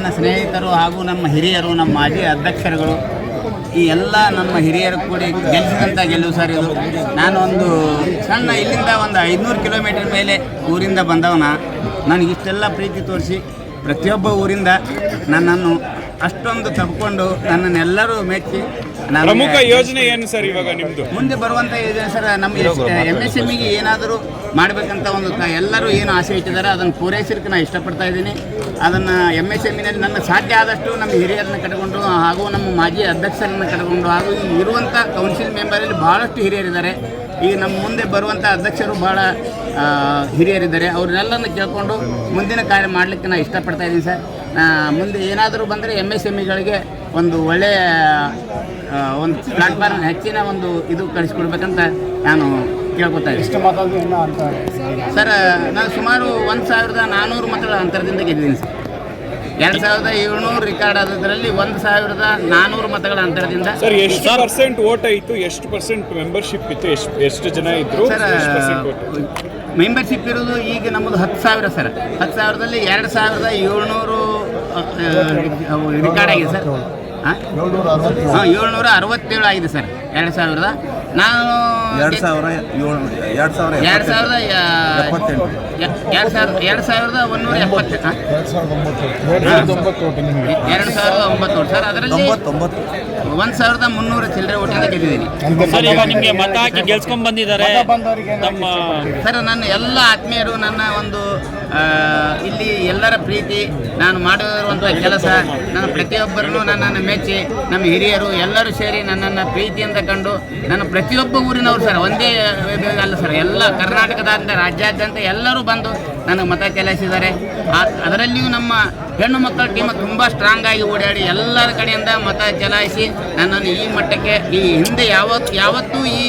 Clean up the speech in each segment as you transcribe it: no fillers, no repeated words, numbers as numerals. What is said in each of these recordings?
ನನ್ನ ಸ್ನೇಹಿತರು ಹಾಗೂ ನಮ್ಮ ಹಿರಿಯರು, ನಮ್ಮ ಮಾಜಿ ಅಧ್ಯಕ್ಷರುಗಳು, ಈ ಎಲ್ಲ ನಮ್ಮ ಹಿರಿಯರು ಕೂಡಿ ಗೆಲ್ಲಿಸಿದಂಥ ಗೆಲುವು ಸರ್ ಇದು. ನಾನು ಒಂದು ಸಣ್ಣ ಇಲ್ಲಿಂದ ಒಂದು 500 ಕಿಲೋಮೀಟರ್ ಮೇಲೆ ಊರಿಂದ ಬಂದವನ. ನನಗಿಷ್ಟೆಲ್ಲ ಪ್ರೀತಿ ತೋರಿಸಿ ಪ್ರತಿಯೊಬ್ಬ ಊರಿಂದ ನನ್ನನ್ನು ಅಷ್ಟೊಂದು ತಬ್ಕೊಂಡು ನನ್ನನ್ನೆಲ್ಲರೂ ಮೆಚ್ಚಿ. ಪ್ರಮುಖ ಯೋಜನೆ ಏನು ಸರ್ ಇವಾಗ ನಿಮ್ಮದು? ಮುಂದೆ ಬರುವಂಥ ಯೋಜನೆ ಸರ್, ನಮ್ಮ MSMEಗೆ ಏನಾದರೂ ಮಾಡಬೇಕಂತ ಒಂದು ಎಲ್ಲರೂ ಏನು ಆಸೆ ಇಟ್ಟಿದ್ದಾರೆ ಅದನ್ನು ಪೂರೈಸಲಿಕ್ಕೆ ನಾನು ಇಷ್ಟಪಡ್ತಾ ಇದ್ದೀನಿ. ಅದನ್ನು MSMEನಲ್ಲಿ ನನ್ನ ಸಾಧ್ಯ ಆದಷ್ಟು ನಮ್ಮ ಹಿರಿಯರನ್ನು ಕಟ್ಕೊಂಡು ಹಾಗೂ ನಮ್ಮ ಮಾಜಿ ಅಧ್ಯಕ್ಷರನ್ನು ಕಟ್ಕೊಂಡು ಹಾಗೂ ಇರುವಂಥ ಕೌನ್ಸಿಲ್ ಮೆಂಬರಲ್ಲಿ ಭಾಳಷ್ಟು ಹಿರಿಯರಿದ್ದಾರೆ. ಈಗ ನಮ್ಮ ಮುಂದೆ ಬರುವಂಥ ಅಧ್ಯಕ್ಷರು ಭಾಳ ಹಿರಿಯರಿದ್ದಾರೆ. ಅವ್ರನ್ನೆಲ್ಲನ್ನು ಕೇಳಿಕೊಂಡು ಮುಂದಿನ ಕಾರ್ಯ ಮಾಡಲಿಕ್ಕೆ ನಾನು ಇಷ್ಟಪಡ್ತಾ ಇದ್ದೀನಿ ಸರ್. ಮುಂದೆ ಏನಾದರೂ ಬಂದರೆ MSMEಗಳಿಗೆ ಒಂದು ಒಳ್ಳೆಯ ಒಂದು ಪ್ಲಾಟ್ಫಾರ್ಮ್, ಹೆಚ್ಚಿನ ಒಂದು ಇದು ಕಳಿಸ್ಕೊಡ್ಬೇಕಂತ ನಾನು ಕೇಳ್ಕೊತಾ ಇದ್ದೀನಿ ಸರ್. ನಾನು ಸುಮಾರು 1400 ಮತಗಳ ಅಂತರದಿಂದ ಗೆದ್ದಿದ್ದೀನಿ ಸರ್. 2700 ರಿಕಾರ್ಡ್ ಆದದ್ರಲ್ಲಿ 1400 ಮತಗಳ ಅಂತರದಿಂದ. ಸರ್ ಎಷ್ಟು ಪರ್ಸೆಂಟ್ ವೋಟ್ ಆಯಿತು? ಎಷ್ಟು ಪರ್ಸೆಂಟ್ ಮೆಂಬರ್ಶಿಪ್ ಇತ್ತು? ಎಷ್ಟು ಜನ ಇದ್ರು ಸರ್? ಮೆಂಬರ್ಶಿಪ್ ಇರೋದು ಈಗ ನಮ್ಮದು 10,000 ಸರ್. 10,000ದಲ್ಲಿ 2,700 ರಿಕಾರ್ಡ್ ಆಗಿದೆ ಸರ್. 767 ಆಗಿದೆ ಸರ್. 2,000 ನಾನು 2170 ಸರ್. ಅದರಲ್ಲಿ 1,300 ಚಿಲ್ಲರೆ ಓಟಿಂದ ಗೆದ್ದಿದ್ದೀನಿ ಸರ್. ಈಗ ನಿಮಗೆ ಮತ ಹಾಕಿ ಗೆಲ್ಸ್ಕೊಂಡ್ ಬಂದಿದ್ದಾರೆ ಸರ್. ನನ್ನ ಎಲ್ಲ ಆತ್ಮೀಯರು, ನನ್ನ ಒಂದು ಇಲ್ಲಿ ಎಲ್ಲರ ಪ್ರೀತಿ, ನಾನು ಮಾಡಿರುವಂಥ ಕೆಲಸ, ನನ್ನ ಪ್ರತಿಯೊಬ್ಬರನ್ನು ನನ್ನನ್ನು ಮೆಚ್ಚಿ ನಮ್ಮ ಹಿರಿಯರು ಎಲ್ಲರೂ ಸೇರಿ ನನ್ನನ್ನು ಪ್ರೀತಿಯಿಂದ ಕಂಡು ನನ್ನ ಪ್ರತಿಯೊಬ್ಬ ಊರಿನವರು ಸರ್, ಒಂದೇ ಅಲ್ಲ ಸರ್, ಎಲ್ಲ ಕರ್ನಾಟಕದಾದ್ಯಂತ ರಾಜ್ಯಾದ್ಯಂತ ಎಲ್ಲರೂ ಬಂದು ನನಗೆ ಮತ ಚಲಾಯಿಸಿದ್ದಾರೆ. ಅದರಲ್ಲಿಯೂ ನಮ್ಮ ಹೆಣ್ಣು ಮಕ್ಕಳ ಟೀಮ್ ತುಂಬ ಸ್ಟ್ರಾಂಗ್ ಆಗಿ ಓಡಾಡಿ ಎಲ್ಲರ ಕಡೆಯಿಂದ ಮತ ಚಲಾಯಿಸಿ ನನ್ನನ್ನು ಈ ಮಟ್ಟಕ್ಕೆ, ಈ ಹಿಂದೆ ಯಾವತ್ತೂ ಈ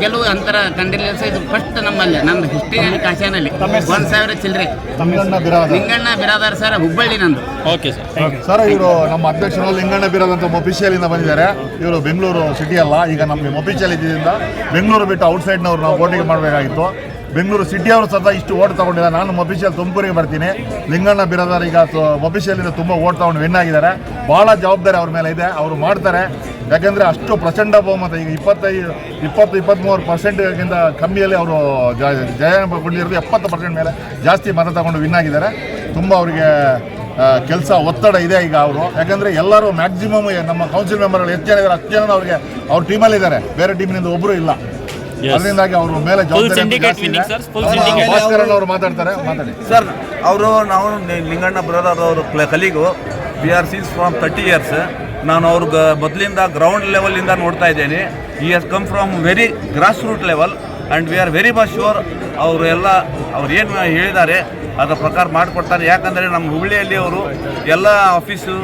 ಗೆಲುವು ಅಂತರ ಕಂಡಿರಲಿಲ್ಲ ಸರ್. ಇದು ಫಸ್ಟ್ ನಮ್ಮಲ್ಲಿ, ನಮ್ಮ ಹಿಸ್ಟ್ರಿನಲ್ಲಿ ಕಾಶಿಯಲ್ಲಿ 1,000 ಚಿಲ್ಲರೆ. ಲಿಂಗಣ್ಣ ಬಿರಾದಾರ್ ಸರ್, ಹುಬ್ಬಳ್ಳಿ ನಂದು. Okay sir. ಸರ್, ಇವರು ನಮ್ಮ ಅಧ್ಯಕ್ಷರು ಲಿಂಗಣ್ಣ ಬಿರಾದಾರ್ ಅಂತ ಮೊಫಿಷಿಯಲಿಂದ ಬಂದಿದ್ದಾರೆ. ಇವರು ಬೆಂಗಳೂರು ಸಿಟಿ ಅಲ್ಲ, ಈಗ ನಮಗೆ ಮೊಫಿಷಿಯಲ್ ಇದ್ದಿದ್ದರಿಂದ ಬೆಂಗಳೂರು ಬಿಟ್ಟು ಔಟ್ಸೈಡ್ನವ್ರು ನಾವು ವೋಟಿಂಗ್ ಮಾಡಬೇಕಾಗಿತ್ತು. ಬೆಂಗಳೂರು ಸಿಟಿಯವರು ಸದಾ ಇಷ್ಟು ಓಟ್ ತೊಗೊಂಡಿಲ್ಲ. ನಾನು ಮೊಫಿಷಿಯಲ್ ತುಮಕೂರಿಗೆ ಬರ್ತೀನಿ. ಲಿಂಗಣ್ಣ ಬಿರಾದಾರ್ ಈಗ ಮೊಫಿಷಿಯಲಿಂದ ತುಂಬ ಓಟ್ ತೊಗೊಂಡು ವಿನ್ ಆಗಿದ್ದಾರೆ. ಭಾಳ ಜವಾಬ್ದಾರಿ ಅವ್ರ ಮೇಲೆ ಇದೆ, ಅವರು ಮಾಡ್ತಾರೆ. ಯಾಕೆಂದರೆ ಅಷ್ಟು ಪ್ರಚಂಡ ಬಹುಮತ, ಈಗ 20-23% ಕಮ್ಮಿಯಲ್ಲಿ ಅವರು ಜಯ ಕೊಂಡಿರೋದು 70% ಮೇಲೆ ಜಾಸ್ತಿ ಮತ ತಗೊಂಡು ವಿನ್ ಆಗಿದ್ದಾರೆ. ತುಂಬ ಅವರಿಗೆ ಕೆಲಸ ಒತ್ತಡ ಇದೆ ಈಗ ಅವರು. ಯಾಕಂದರೆ ಎಲ್ಲರೂ ಮ್ಯಾಕ್ಸಿಮಮ್ ನಮ್ಮ ಕೌನ್ಸಿಲ್ ಮೆಂಬರ್ಗಳು ಎಷ್ಟು ಜನ ಇದ್ದಾರೆ ಅಷ್ಟು ಜನ ಅವರಿಗೆ ಅವ್ರ ಟೀಮಲ್ಲಿದ್ದಾರೆ, ಬೇರೆ ಟೀಮಿನಿಂದ ಒಬ್ಬರು ಇಲ್ಲ. ಅದರಿಂದಾಗಿ ಅವ್ರ ಮೇಲೆ ಭಾಸ್ಕರನ್ ಅವರು ಮಾತಾಡ್ತಾರೆ. ಮಾತಾಡಿ ಸರ್. ನಾವು ಲಿಂಗಣ್ಣ ಬ್ರದರ್ ಅವರು colleague. We are since from 30 years. ನಾನು ಅವ್ರಿಗೆ ಮೊದಲಿಂದ ಗ್ರೌಂಡ್ ಲೆವೆಲಿಂದ ನೋಡ್ತಾ ಇದ್ದೇನೆ. He has come from very grass root level and we are very much sure ಅವ್ರು ಏನು ಹೇಳಿದ್ದಾರೆ ಅದರ ಪ್ರಕಾರ ಮಾಡಿಕೊಡ್ತಾರೆ. ಯಾಕಂದರೆ ನಮ್ಮ ಹುಬ್ಬಳ್ಳಿಯಲ್ಲಿ ಅವರು ಎಲ್ಲ ಆಫೀಸು,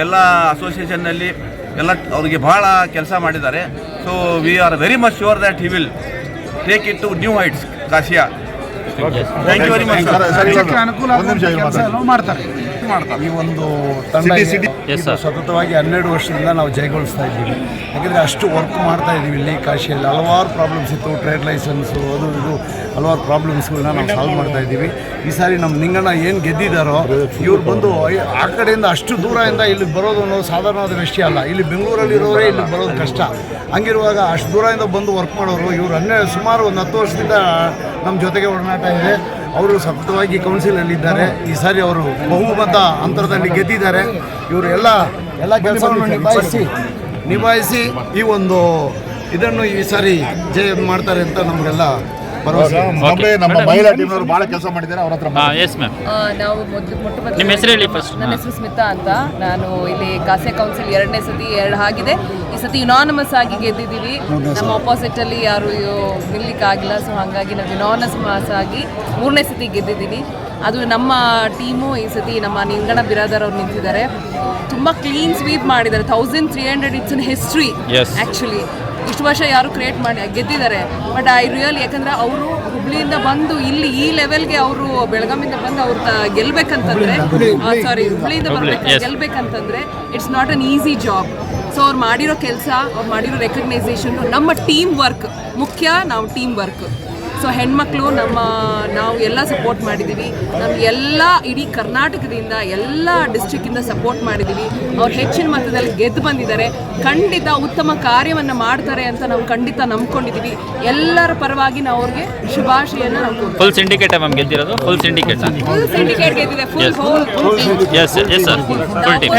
ಎಲ್ಲ ಅಸೋಸಿಯೇಷನ್ನಲ್ಲಿ ಎಲ್ಲ ಅವರಿಗೆ ಭಾಳ ಕೆಲಸ ಮಾಡಿದ್ದಾರೆ. So we are very much sure that he will take it to new heights ಕಾಶಿಯಾ. ಥ್ಯಾಂಕ್ ಯು ವೆರಿ ಮಚ್ ಮಾಡ್ತಾರೆ. ಈ ಒಂದು ತಂಡ ಸತತವಾಗಿ 12 ವರ್ಷದಿಂದ ನಾವು ಜಯಗೊಳಿಸ್ತಾ ಇದ್ದೀವಿ. ಯಾಕೆಂದರೆ ಅಷ್ಟು ವರ್ಕ್ ಮಾಡ್ತಾ ಇದ್ದೀವಿ ಇಲ್ಲಿ ಕಾಶಿಯಲ್ಲಿ. ಹಲವಾರು ಪ್ರಾಬ್ಲಮ್ಸ್ ಇತ್ತು, ಟ್ರೇಡ್ ಲೈಸೆನ್ಸು, ಅದು ಇದು ಹಲವಾರು ಪ್ರಾಬ್ಲಮ್ಸ್ಗಳನ್ನ ನಾವು ಸಾಲ್ವ್ ಮಾಡ್ತಾ ಇದ್ದೀವಿ. ಈ ಸಾರಿ ನಮ್ಮ ಲಿಂಗಣ್ಣ ಏನು ಗೆದ್ದಿದ್ದಾರೋ, ಇವ್ರು ಬಂದು ಆ ಕಡೆಯಿಂದ ಅಷ್ಟು ದೂರದಿಂದ ಇಲ್ಲಿ ಬರೋದು ಅನ್ನೋದು ಸಾಧಾರಣವಾದ ವಿಷಯ ಅಲ್ಲ. ಇಲ್ಲಿ ಬೆಂಗಳೂರಲ್ಲಿರೋರೇ ಇಲ್ಲಿ ಬರೋದು ಕಷ್ಟ. ಹಂಗಿರುವಾಗ ಅಷ್ಟು ದೂರದಿಂದ ಬಂದು ವರ್ಕ್ ಮಾಡೋರು ಇವರು ಸುಮಾರು ಒಂದು 10 ವರ್ಷದಿಂದ ನಮ್ಮ ಜೊತೆಗೆ ಒಡನಾಟ ಇದೆ. ಅವರು ಸತತವಾಗಿ ಕೌನ್ಸಿಲಲ್ಲಿದ್ದಾರೆ. ಈ ಸಾರಿ ಅವರು ಬಹುಮತ ಅಂತರದಲ್ಲಿ ಗೆದ್ದಿದ್ದಾರೆ. ಇವರು ಎಲ್ಲ ಕೆಲಸವನ್ನು ನಿಭಾಯಿಸಿ ಈ ಒಂದು ಇದನ್ನು ಈ ಸಾರಿ ಜಯ ಮಾಡ್ತಾರೆ ಅಂತ ನಮಗೆಲ್ಲ ನಮ್ಮ ಮಹಿಳಾ ಟೀಮ್ನವರು ಬಹಳ ಕೆಲಸ ಮಾಡಿದ್ದಾರೆ. ಅವ್ರ ಹತ್ರ ಎಸ್ ಮ್ಯಾಮ್. ನಾವು ನಿಮ್ಮ ಹೆಸರು ಹೇಳಿ ಫಸ್ಟ್. ನನ್ನ ಹೆಸರು ಸ್ಮಿತಾ ಅಂತ. ನಾನು ಇಲ್ಲಿ ಕಾಸೆ ಕೌನ್ಸಿಲ್ 2ನೇ ಸತಿ 2 ಆಗಿದೆ. ಈ ಸತಿ ಯುನಾನಮಸ್ ಆಗಿ ಗೆದ್ದಿದ್ದೀವಿ. ನಮ್ಮ ಅಪೋಸಿಟಲ್ಲಿ ಯಾರು ನಿಲ್ಲಿಕ್ಕಾಗಿಲ್ಲ. ಸೊ ಹಾಗಾಗಿ ನಾವು ಯುನಾನಮಸ್ ಆಗಿ 3ನೇ ಸತಿ ಗೆದ್ದಿದ್ದೀನಿ. ಅದು ನಮ್ಮ ಟೀಮು ಈ ಸತಿ ನಮ್ಮ ಲಿಂಗಣ್ಣ ಬಿರಾದಾರ್ ಅವ್ರು ನಿಂತಿದ್ದಾರೆ. ತುಂಬ ಕ್ಲೀನ್ ಸ್ವೀಪ್ ಮಾಡಿದ್ದಾರೆ. 1300 ಇಟ್ಸ್ ಇನ್ ಹಿಸ್ಟ್ರಿ ಆ್ಯಕ್ಚುಲಿ. ಇಷ್ಟು ವರ್ಷ ಯಾರು ಕ್ರಿಯೇಟ್ ಮಾಡಿ ಗೆದ್ದಿದ್ದಾರೆ. ಬಟ್ ಐ ರಿಯಲ್, ಯಾಕಂದರೆ ಅವರು ಹುಬ್ಳಿಯಿಂದ ಬಂದು ಇಲ್ಲಿ ಈ ಲೆವೆಲ್ಗೆ ಅವರು ಬೆಳಗಾವಿಯಿಂದ ಬಂದು ಅವ್ರು ಗೆಲ್ಬೇಕಂತಂದರೆ, ಹುಬ್ಳಿಯಿಂದ ಗೆಲ್ಬೇಕಂತಂದರೆ it's not an easy job. So ಅವ್ರು ಮಾಡಿರೋ ಕೆಲಸ, ಅವ್ರು ಮಾಡಿರೋ ರೆಕಗ್ನೈಸೇಷನ್, ನಮ್ಮ ಟೀಮ್ ವರ್ಕ್ ಮುಖ್ಯ. ನಾವು ಟೀಮ್ ವರ್ಕ್ ಸೊ ಹೆಣ್ಮಕ್ಳು ನಾವು ಎಲ್ಲ ಸಪೋರ್ಟ್ ಮಾಡಿದ್ದೀವಿ, ನಮ್ಗೆ ಎಲ್ಲ ಇಡೀ ಕರ್ನಾಟಕದಿಂದ ಎಲ್ಲ ಡಿಸ್ಟ್ರಿಕ್ಕಿಂದ ಸಪೋರ್ಟ್ ಮಾಡಿದ್ದೀವಿ. ಅವ್ರು ಹೆಚ್ಚಿನ ಮಟ್ಟದಲ್ಲಿ ಗೆದ್ದು ಬಂದಿದ್ದಾರೆ, ಖಂಡಿತ ಉತ್ತಮ ಕಾರ್ಯವನ್ನು ಮಾಡ್ತಾರೆ ಅಂತ ನಾವು ಖಂಡಿತ ನಂಬ್ಕೊಂಡಿದ್ದೀವಿ. ಎಲ್ಲರ ಪರವಾಗಿ ನಾವು ಅವ್ರಿಗೆ ಶುಭಾಶಯನ ನಾವು ಫುಲ್ ಸಿಂಡಿಕೇಟ್ ಮ್ಯಾಮ್ ಗೆದ್ದಿರೋದು, ಫುಲ್ ಸಿಂಡಿಕೇಟ್. ಫುಲ್ ಸಿಂಡಿಕೇಟ್ ಗೆದ್ದಿದೆ, full whole yes sir, full team.